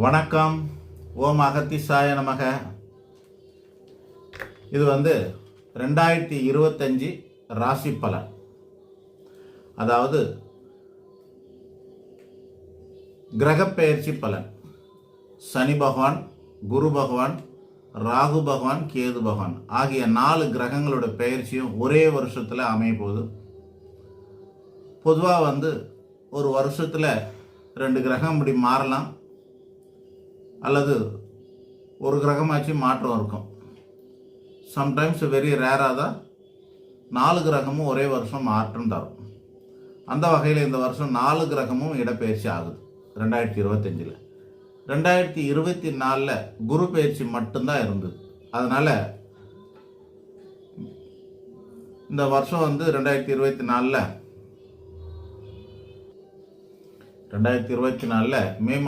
வணக்கம். ஓம் அகத்திசாய நமக. இது 2025 ராசி பலன். அதாவது கிரகப்பெயர்ச்சி பலன். சனி பகவான், குரு பகவான், ராகு பகவான், கேது பகவான் ஆகிய 4 கிரகங்களோட பெயர்ச்சியும் ஒரே வருஷத்தில் அமைய போகுது. பொதுவாக ஒரு வருஷத்தில் 2 கிரகம் இப்படி மாறலாம், அல்லது ஒரு கிரகமாச்சு மாற்றம் இருக்கும். சம்டைம்ஸ் வெரி ரேராக தான் 4 கிரகமும் ஒரே வருஷம் மாற்றம் தரும். அந்த வகையில் இந்த வருஷம் 4 கிரகமும் இடப்பெயர்ச்சி ஆகுது 2025. 2024 குரு பயிற்சி மட்டும்தான் இருந்தது. அதனால் இந்த வருஷம் 2024 மே